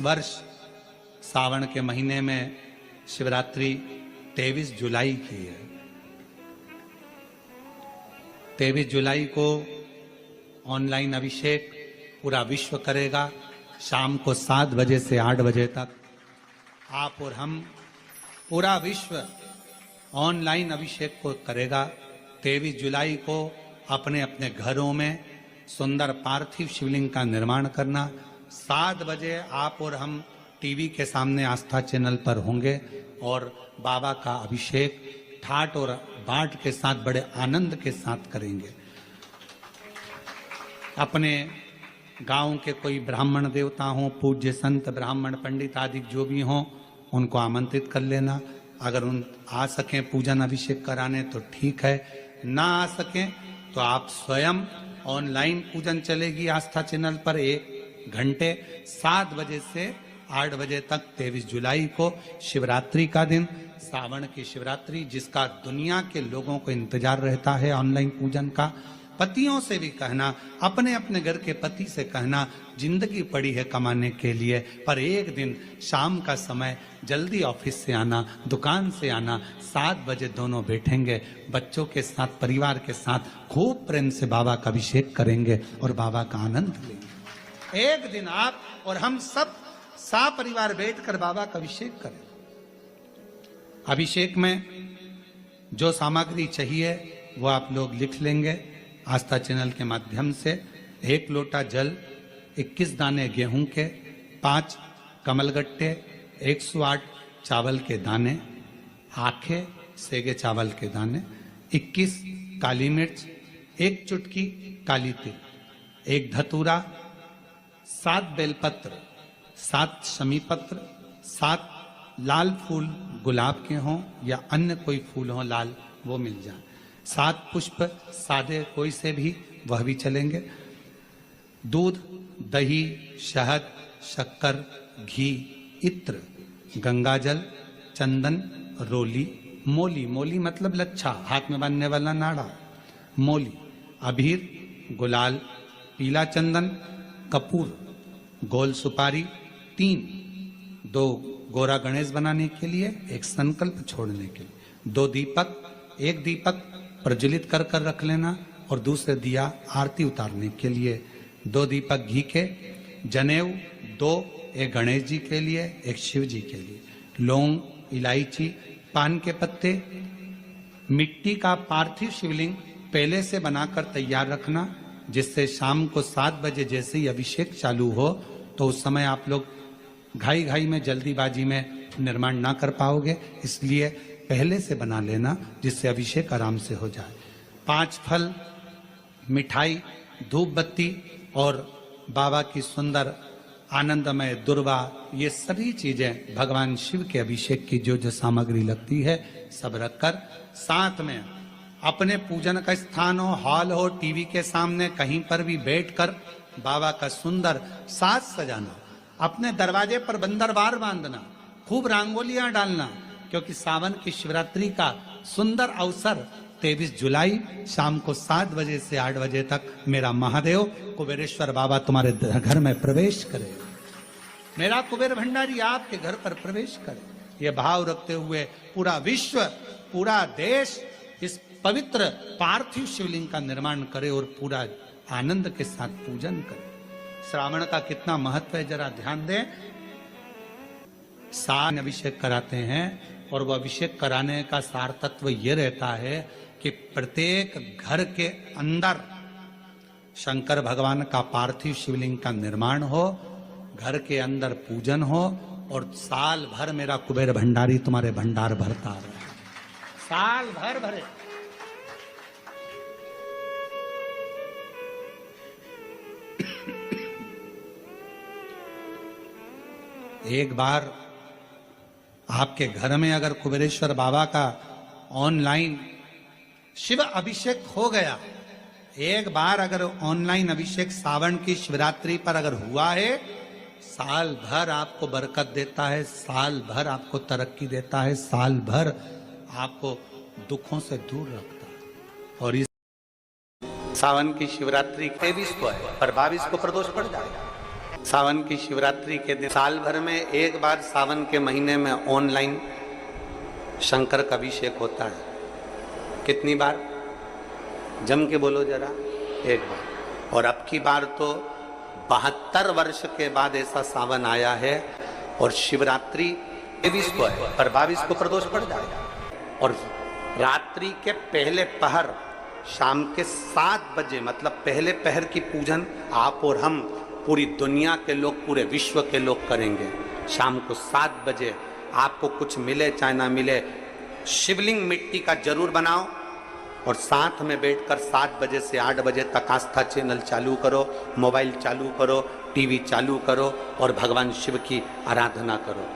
इस वर्ष सावन के महीने में शिवरात्रि 23 जुलाई की है। 23 जुलाई को ऑनलाइन अभिषेक पूरा विश्व करेगा। शाम को 7 बजे से 8 बजे तक आप और हम पूरा विश्व ऑनलाइन अभिषेक को करेगा। 23 जुलाई को अपने अपने घरों में सुंदर पार्थिव शिवलिंग का निर्माण करना। 7 बजे आप और हम टीवी के सामने आस्था चैनल पर होंगे और बाबा का अभिषेक ठाट और बाट के साथ बड़े आनंद के साथ करेंगे। अपने गांव के कोई ब्राह्मण देवता हों, पूज्य संत ब्राह्मण पंडित आदि जो भी हों, उनको आमंत्रित कर लेना। अगर उन आ सकें पूजन अभिषेक कराने तो ठीक है, ना आ सकें तो आप स्वयं ऑनलाइन पूजन चलेगी आस्था चैनल पर 1 घंटे 7 बजे से 8 बजे तक। 23 जुलाई को शिवरात्रि का दिन, सावन की शिवरात्रि, जिसका दुनिया के लोगों को इंतजार रहता है ऑनलाइन पूजन का। पतियों से भी कहना, अपने अपने घर के पति से कहना, जिंदगी पड़ी है कमाने के लिए, पर एक दिन शाम का समय जल्दी ऑफिस से आना, दुकान से आना, 7 बजे दोनों बैठेंगे, बच्चों के साथ, परिवार के साथ खूब प्रेम से बाबा का अभिषेक करेंगे और बाबा का आनंद लेंगे। एक दिन आप और हम सब परिवार बैठकर बाबा का अभिषेक करें। अभिषेक में जो सामग्री चाहिए वो आप लोग लिख लेंगे आस्था चैनल के माध्यम से। 1 लोटा जल, 21 दाने गेहूं के, 5 कमलगट्टे, 108 चावल के दाने, आखे सेगे चावल के दाने, 21 काली मिर्च, 1 चुटकी काली तिल, 1 धतूरा, 7 बेलपत्र, 7 शमी पत्र, 7 लाल फूल गुलाब के हों या अन्य कोई फूल हो लाल, वो मिल जाए, 7 पुष्प सादे कोई से भी, वह भी चलेंगे। दूध, दही, शहद, शक्कर, घी, इत्र, गंगाजल, चंदन, रोली, मोली, मोली मतलब लच्छा, हाथ में बांधने वाला नाड़ा, मोली, अबीर, गुलाल, पीला चंदन, कपूर, गोल सुपारी, 2 गोरा गणेश बनाने के लिए, 1 संकल्प छोड़ने के लिए, 2 दीपक, 1 दीपक प्रज्वलित कर रख लेना और दूसरे दिया आरती उतारने के लिए, 2 दीपक घी के, जनेऊ 2, 1 गणेश जी के लिए, 1 शिव जी के लिए, लौंग, इलायची, पान के पत्ते, मिट्टी का पार्थिव शिवलिंग पहले से बनाकर तैयार रखना, जिससे शाम को 7 बजे जैसे ही अभिषेक चालू हो तो उस समय आप लोग घाई में जल्दीबाजी में निर्माण ना कर पाओगे, इसलिए पहले से बना लेना जिससे अभिषेक आराम से हो जाए। 5 फल, मिठाई, धूप बत्ती और बाबा की सुंदर आनंदमय दुर्वा, ये सभी चीजें भगवान शिव के अभिषेक की जो सामग्री लगती है सब रखकर, साथ में अपने पूजन का स्थान हो, हॉल हो, टीवी के सामने कहीं पर भी बैठकर बाबा का सुंदर साज सजाना, अपने दरवाजे पर बंदरवार बांधना, खूब रंगोलियां डालना, क्योंकि सावन की शिवरात्रि का सुंदर अवसर 23 जुलाई शाम को 7 बजे से 8 बजे तक मेरा महादेव कुबेरेश्वर बाबा तुम्हारे घर में प्रवेश करे, मेरा कुबेर भंडारी आपके घर पर प्रवेश करे। ये भाव रखते हुए पूरा विश्व, पूरा देश इस पवित्र पार्थिव शिवलिंग का निर्माण करे और पूरा आनंद के साथ पूजन करे। श्रावण का कितना महत्व है जरा ध्यान दें। 7 अभिषेक कराते हैं और वो अभिषेक कराने का सार तत्व ये रहता है कि प्रत्येक घर के अंदर शंकर भगवान का पार्थिव शिवलिंग का निर्माण हो, घर के अंदर पूजन हो और साल भर मेरा कुबेर भंडारी तुम्हारे भंडार भरता रहे, साल भर भरे। एक बार आपके घर में अगर कुबेरेश्वर बाबा का ऑनलाइन शिव अभिषेक हो गया, एक बार अगर ऑनलाइन अभिषेक सावन की शिवरात्रि पर अगर हुआ है, साल भर आपको बरकत देता है, साल भर आपको तरक्की देता है, साल भर आपको दुखों से दूर रखता है। और इस सावन की शिवरात्रि 23 को है, पर 22 को प्रदोष पड़ जाएगा। सावन की शिवरात्रि के दिन साल भर में एक बार सावन के महीने में ऑनलाइन शंकर का अभिषेक होता है। कितनी बार? जम के बोलो जरा। एक बार। और अब की बार तो 72 वर्ष के बाद ऐसा सावन आया है और शिवरात्रि 23 को है, पर 22 को प्रदोष पड़ जाएगा। और रात्रि के पहले पहर शाम के 7 बजे, मतलब पहले पहर की पूजन आप और हम, पूरी दुनिया के लोग, पूरे विश्व के लोग करेंगे। शाम को 7 बजे आपको कुछ मिले चाहे ना मिले, शिवलिंग मिट्टी का जरूर बनाओ और साथ में बैठकर 7 बजे से 8 बजे तक आस्था चैनल चालू करो, मोबाइल चालू करो, टीवी चालू करो और भगवान शिव की आराधना करो।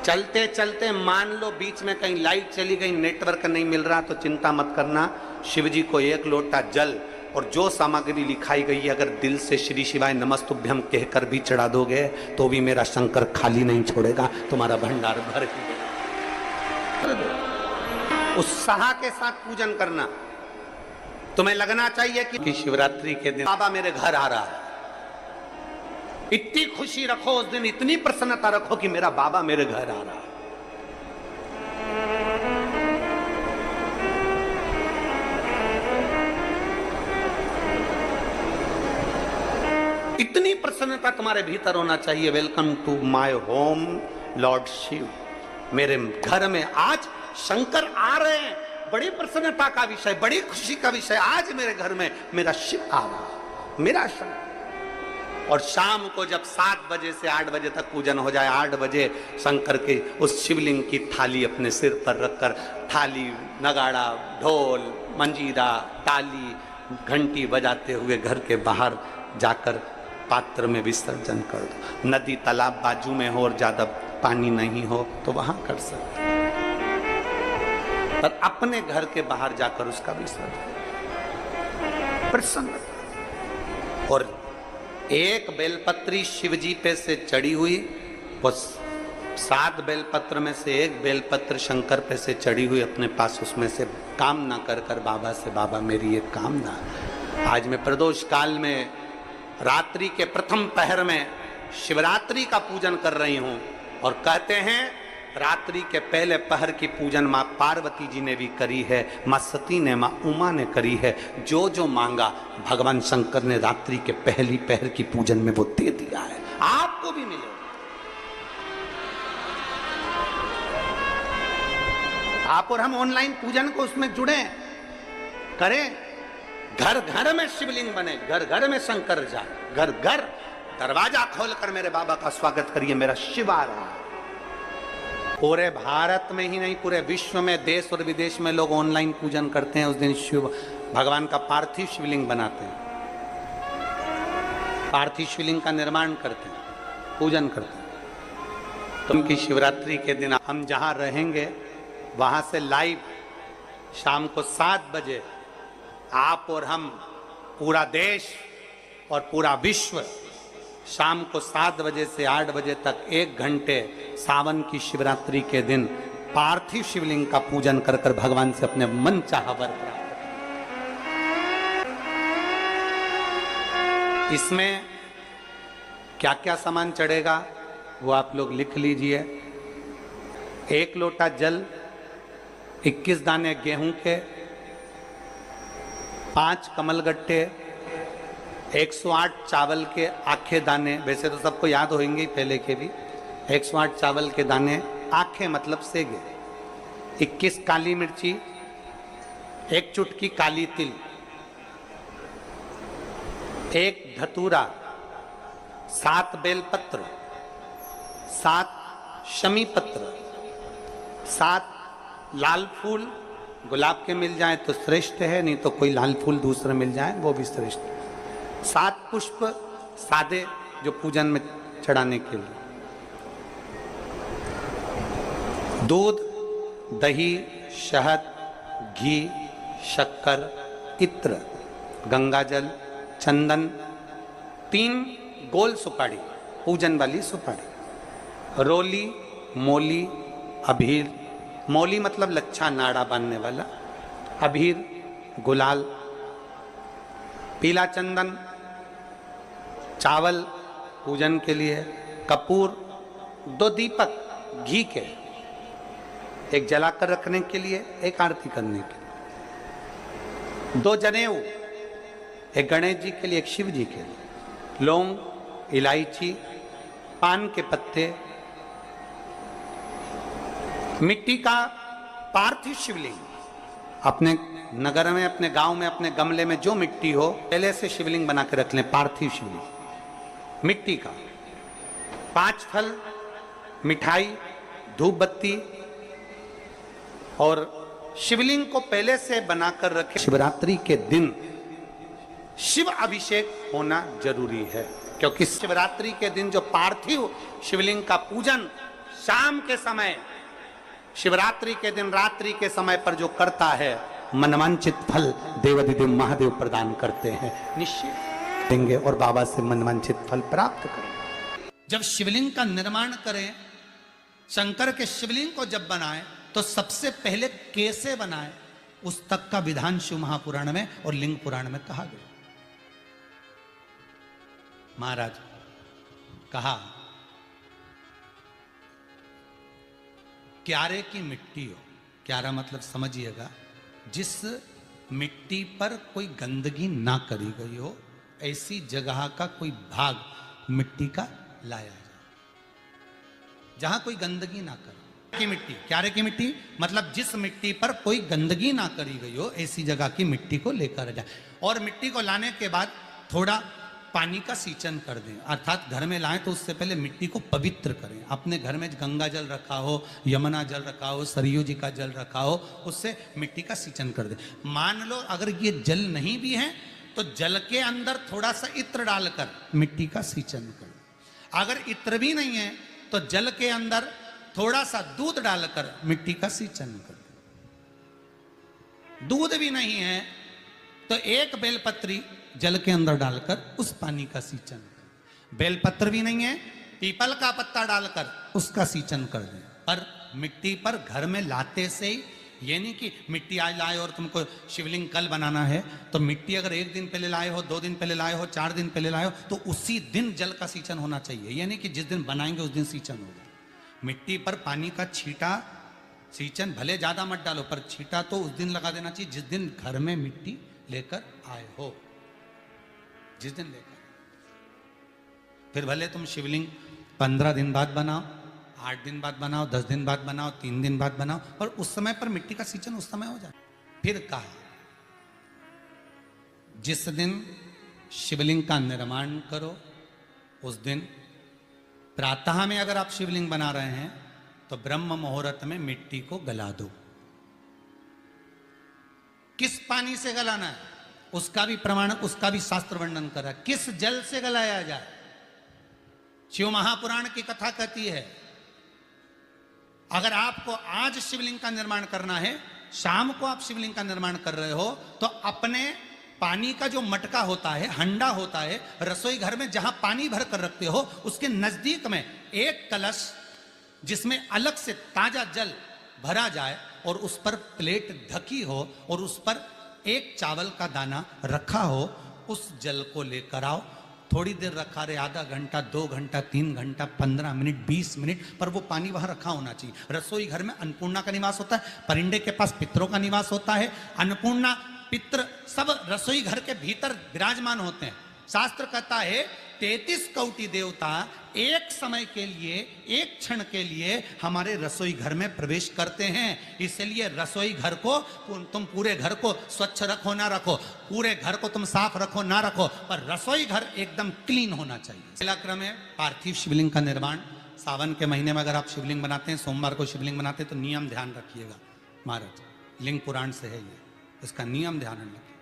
चलते चलते मान लो बीच में कहीं लाइट चली गई, नेटवर्क नहीं मिल रहा, तो चिंता मत करना। शिव जी को 1 लोटा जल और जो सामग्री लिखाई गई है, अगर दिल से श्री शिवाय नमस्तुभ्यम कहकर भी चढ़ा दोगे तो भी मेरा शंकर खाली नहीं छोड़ेगा, तुम्हारा भंडार भर के। उत्साह के साथ पूजन करना। तुम्हें लगना चाहिए कि शिवरात्रि के दिन बाबा मेरे घर आ रहा है। इतनी खुशी रखो उस दिन, इतनी प्रसन्नता रखो कि मेरा बाबा मेरे घर आ रहा है। इतनी प्रसन्नता तुम्हारे भीतर होना चाहिए। Welcome to my home Lord Shiva. मेरे घर में आज शंकर आ रहे हैं, बड़ी प्रसन्नता का विषय, बड़ी खुशी का विषय। आज मेरे घर में मेरा शिव आ रहा है, मेरा शंकर। और शाम को जब 7 बजे से 8 बजे तक पूजन हो जाए, 8 बजे शंकर के उस शिवलिंग की थाली अपने सिर पर रखकर, थाली, नगाड़ा, ढोल, मंजीरा, ताली, घंटी बजाते हुए घर के बाहर जाकर पात्र में विसर्जन कर दो। नदी तालाब बाजू में हो और ज्यादा पानी नहीं हो तो वहां कर सकते, पर अपने घर के बाहर जाकर उसका विसर्जन प्रसन्न। और एक बेलपत्री शिवजी पे से चढ़ी हुई, वो 7 बेलपत्र में से एक बेलपत्र शंकर पे से चढ़ी हुई अपने पास, उसमें से कामना कर कर बाबा से, बाबा मेरी एक कामना, आज मैं प्रदोष काल में रात्रि के प्रथम पहर में शिवरात्रि का पूजन कर रही हूं। और कहते हैं रात्रि के पहले पहर की पूजन मां पार्वती जी ने भी करी है, मां सती ने, मां उमा ने करी है। जो जो मांगा भगवान शंकर ने रात्रि के पहली पहर की पूजन में वो दे दिया है, आपको भी मिलेगा। आप और हम ऑनलाइन पूजन को उसमें जुड़े करें। घर घर में शिवलिंग बने, घर घर में शंकर जाए, घर घर दरवाजा खोलकर मेरे बाबा का स्वागत करिए, मेरा शिव आ रहा है। पूरे भारत में ही नहीं, पूरे विश्व में, देश और विदेश में लोग ऑनलाइन पूजन करते हैं। उस दिन शिव भगवान का पार्थिव शिवलिंग बनाते हैं, पार्थिव शिवलिंग का निर्माण करते हैं, पूजन करते हैं। तो उनकी शिवरात्रि के दिन हम जहां रहेंगे वहां से लाइव शाम को 7 बजे आप और हम, पूरा देश और पूरा विश्व, शाम को 7 बजे से 8 बजे तक 1 घंटे सावन की शिवरात्रि के दिन पार्थिव शिवलिंग का पूजन कर कर भगवान से अपने मन चाहा वर प्राप्त। इसमें क्या क्या सामान चढ़ेगा वो आप लोग लिख लीजिए। 1 लोटा जल, 21 दाने गेहूं के, 5 कमलगट्टे, 108 चावल के आखे दाने, वैसे तो सबको याद होंगे पहले के भी, 108 चावल के दाने, आखे मतलब सेगे, 21 काली मिर्ची, 1 चुटकी काली तिल, 1 धतूरा, 7 बेलपत्र, 7 शमी पत्र, 7 लाल फूल, गुलाब के मिल जाए तो श्रेष्ठ है, नहीं तो कोई लाल फूल दूसरा मिल जाए वो भी श्रेष्ठ। 7 पुष्प सादे जो पूजन में चढ़ाने के लिए, दूध, दही, शहद, घी, शक्कर, इत्र, गंगाजल, चंदन, 3 गोल सुपारी, पूजन वाली सुपारी, रोली, मोली, अभीर, मौली मतलब लच्छा नाड़ा बांधने वाला, अभीर, गुलाल, पीला चंदन, चावल, पूजन के लिए, कपूर, 2 दीपक घी के, एक जलाकर रखने के लिए, एक आरती करने के लिए, 2 जनेऊ, एक गणेश जी के लिए, एक शिव जी के लिए, लौंग, इलायची, पान के पत्ते, मिट्टी का पार्थिव शिवलिंग। अपने नगर में, अपने गांव में, अपने गमले में जो मिट्टी हो पहले से शिवलिंग बना के रख लें, पार्थिव शिवलिंग मिट्टी का। 5 फल, मिठाई, धूप बत्ती और शिवलिंग को पहले से बनाकर रखें। शिवरात्रि के दिन शिव अभिषेक होना जरूरी है, क्योंकि शिवरात्रि के दिन जो पार्थिव शिवलिंग का पूजन शाम के समय, शिवरात्रि के दिन रात्रि के समय पर जो करता है, मनवांचित फल देवाधिदेव महादेव प्रदान करते हैं। निश्चित देंगे और बाबा से मनवांचित फल प्राप्त करेंगे। जब शिवलिंग का निर्माण करें, शंकर के शिवलिंग को जब बनाएं, तो सबसे पहले कैसे बनाएं, उस तक का विधान शिव महापुराण में और लिंग पुराण में कहा गया। महाराज कहा, क्यारे की मिट्टी हो, क्यारा मतलब समझिएगा, जिस मिट्टी पर कोई गंदगी ना करी गई हो, ऐसी जगह का कोई भाग मिट्टी का लाया जाए जहां कोई गंदगी ना करे। की मिट्टी, क्यारे की मिट्टी मतलब जिस मिट्टी पर कोई गंदगी ना करी गई हो, ऐसी जगह की मिट्टी को लेकर जाए। और मिट्टी को लाने के बाद थोड़ा पानी का सींचन कर दें, अर्थात घर में लाएं तो उससे पहले मिट्टी को पवित्र करें। अपने घर में गंगा जल रखा हो, यमुना जल रखा हो, सरयू जी का जल रखा हो, उससे मिट्टी का सींचन कर दें। मान लो अगर ये जल नहीं भी है तो जल के अंदर थोड़ा सा इत्र डालकर मिट्टी का सींचन करें। अगर इत्र भी नहीं है तो जल के अंदर थोड़ा सा दूध डालकर मिट्टी का सींचन कर दें। दूध भी नहीं है तो एक बेलपत्री जल के अंदर डालकर उस पानी का सींचन करें। बेलपत्र भी नहीं है, पीपल का पत्ता डालकर उसका सींचन कर दें। पर मिट्टी पर घर में लाते से ही, ये नहीं कि मिट्टी आज लाए और तुमको शिवलिंग कल बनाना है, तो मिट्टी अगर 1 दिन पहले लाए हो, 2 दिन पहले लाए हो, 4 दिन पहले लाए हो, तो उसी दिन जल का सींचन होना चाहिए। ये नहीं कि जिस दिन बनाएंगे उस दिन सींचन होगा। मिट्टी पर पानी का छींटा, सींचन भले ज्यादा मत डालो, पर छींटा तो उस दिन लगा देना चाहिए जिस दिन घर में मिट्टी लेकर आए हो, जिस दिन लेकर। फिर भले तुम शिवलिंग 15 दिन बाद बनाओ, 8 दिन बाद बनाओ, 10 दिन बाद बनाओ, 3 दिन बाद बनाओ, पर उस समय पर मिट्टी का सींचन उस समय हो जाए। फिर कहा, जिस दिन शिवलिंग का निर्माण करो उस दिन प्रातः में अगर आप शिवलिंग बना रहे हैं तो ब्रह्म मुहूर्त में मिट्टी को गला दो। किस पानी से गलाना है उसका भी प्रमाण, उसका भी शास्त्र वर्णन करा। किस जल से गलाया जाए, शिव महापुराण की कथा कहती है, अगर आपको आज शिवलिंग का निर्माण करना है, शाम को आप शिवलिंग का निर्माण कर रहे हो, तो अपने पानी का जो मटका होता है, हंडा होता है, रसोई घर में जहां पानी भर कर रखते हो, उसके नजदीक में एक कलश जिसमें अलग से ताजा जल भरा जाए और उस पर प्लेट ढकी हो और उस पर एक चावल का दाना रखा हो, उस जल को लेकर आओ। थोड़ी देर रखा रहे, आधा घंटा, 2 घंटा, 3 घंटा, 15 मिनट, 20 मिनट, पर वो पानी वहां रखा होना चाहिए। रसोई घर में अन्नपूर्णा का निवास होता है, परिंदे के पास पितरों का निवास होता है। अन्नपूर्णा, पित्र सब रसोई घर के भीतर विराजमान होते हैं। शास्त्र कहता है 33 कोटि देवता एक समय के लिए, एक क्षण के लिए हमारे रसोई घर में प्रवेश करते हैं। इसलिए रसोई घर को तुम पूरे घर को स्वच्छ रखो ना रखो, पूरे घर को तुम साफ रखो ना रखो, पर रसोई घर एकदम क्लीन होना चाहिए। पहला क्रम है पार्थिव शिवलिंग का निर्माण। सावन के महीने में अगर आप शिवलिंग बनाते हैं, सोमवार को शिवलिंग बनाते हैं, तो नियम ध्यान रखिएगा महाराज, लिंग पुराण से है ये, इसका नियम ध्यान रखिए।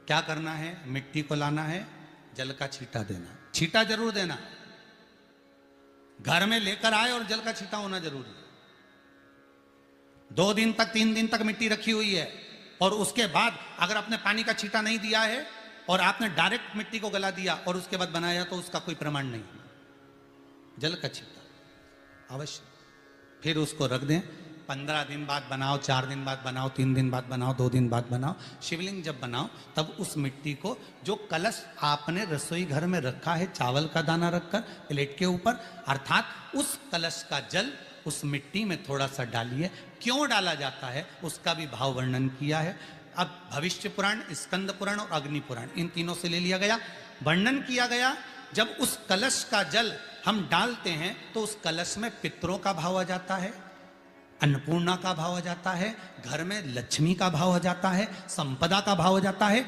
क्या करना है, मिट्टी को लाना है, जल का छींटा देना, छींटा जरूर देना। घर में लेकर आए और जल का छींटा होना जरूरी है। 2 दिन तक, 3 दिन तक मिट्टी रखी हुई है और उसके बाद अगर आपने पानी का छींटा नहीं दिया है और आपने डायरेक्ट मिट्टी को गला दिया और उसके बाद बनाया, तो उसका कोई प्रमाण नहीं। जल का छींटा अवश्य। फिर उसको रख दें, 15 दिन बाद बनाओ, 4 दिन बाद बनाओ, 3 दिन बाद बनाओ, 2 दिन बाद बनाओ। शिवलिंग जब बनाओ तब उस मिट्टी को, जो कलश आपने रसोई घर में रखा है चावल का दाना रखकर प्लेट के ऊपर, अर्थात उस कलश का जल उस मिट्टी में थोड़ा सा डालिए। क्यों डाला जाता है उसका भी भाव वर्णन किया है। अब भविष्य पुराण, स्कंद पुराण और अग्नि पुराण, इन तीनों से ले लिया गया। वर्णन किया गया जब उस कलश का जल हम डालते हैं तो उस कलश में पितरों का भाव आ जाता है, अन्नपूर्णा का भाव आ जाता है, घर में लक्ष्मी का भाव आ जाता है, संपदा का भाव आ जाता है।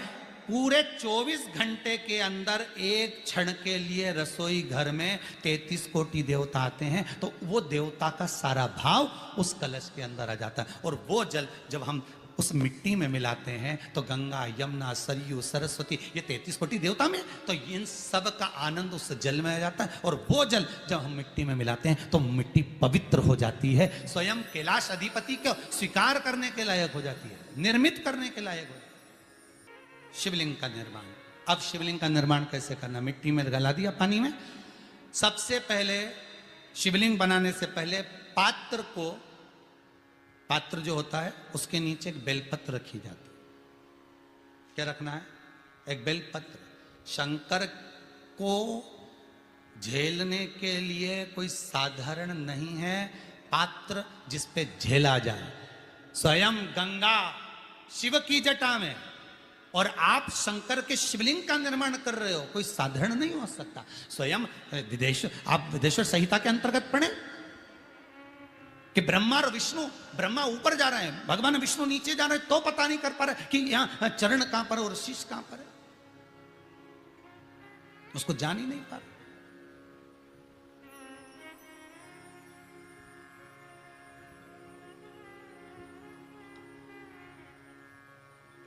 पूरे 24 घंटे के अंदर एक क्षण के लिए रसोई घर में 33 कोटि देवता आते हैं, तो वो देवता का सारा भाव उस कलश के अंदर आ जाता है। और वो जल जब हम उस मिट्टी में मिलाते हैं तो गंगा, यमुना, सरयू, सरस्वती, ये 33 कोटि देवता में, तो इन सब का आनंद उस जल में आ जाता है। और वो जल जब हम मिट्टी में मिलाते हैं तो मिट्टी पवित्र हो जाती है, स्वयं कैलाश अधिपति को स्वीकार करने के लायक हो जाती है, निर्मित करने के लायक हो जाती है। शिवलिंग का निर्माण। अब शिवलिंग का निर्माण कैसे करना? मिट्टी में गला दिया पानी में। सबसे पहले शिवलिंग बनाने से पहले पात्र जो होता है उसके नीचे एक बेलपत्र रखी जाती है। क्या रखना है? एक बेलपत्र। शंकर को झेलने के लिए कोई साधारण नहीं है पात्र जिस पे झेला जाए। स्वयं गंगा शिव की जटा में, और आप शंकर के शिवलिंग का निर्माण कर रहे हो, कोई साधारण नहीं हो सकता। स्वयं आप विदेश्वर संहिता के अंतर्गत पढ़े कि ब्रह्मा और विष्णु, ब्रह्मा ऊपर जा रहे हैं, भगवान विष्णु नीचे जा रहे हैं, तो पता नहीं कर पा रहे कि यहां चरण कहां पर और शीश कहां पर है, उसको जान ही नहीं पा रहे।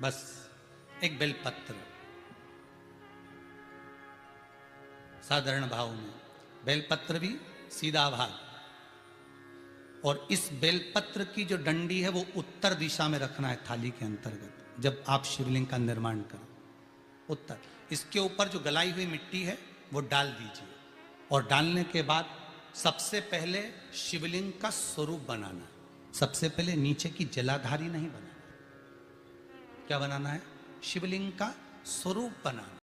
बस एक बेलपत्र, साधारण भाव में बेलपत्र भी सीधा भाग, और इस बेलपत्र की जो डंडी है वो उत्तर दिशा में रखना है थाली के अंतर्गत। जब आप शिवलिंग का निर्माण करें उत्तर, इसके ऊपर जो गलाई हुई मिट्टी है वो डाल दीजिए, और डालने के बाद सबसे पहले शिवलिंग का स्वरूप बनाना है। सबसे पहले नीचे की जलाधारी नहीं बनाना। क्या बनाना है? शिवलिंग का स्वरूप बनाना।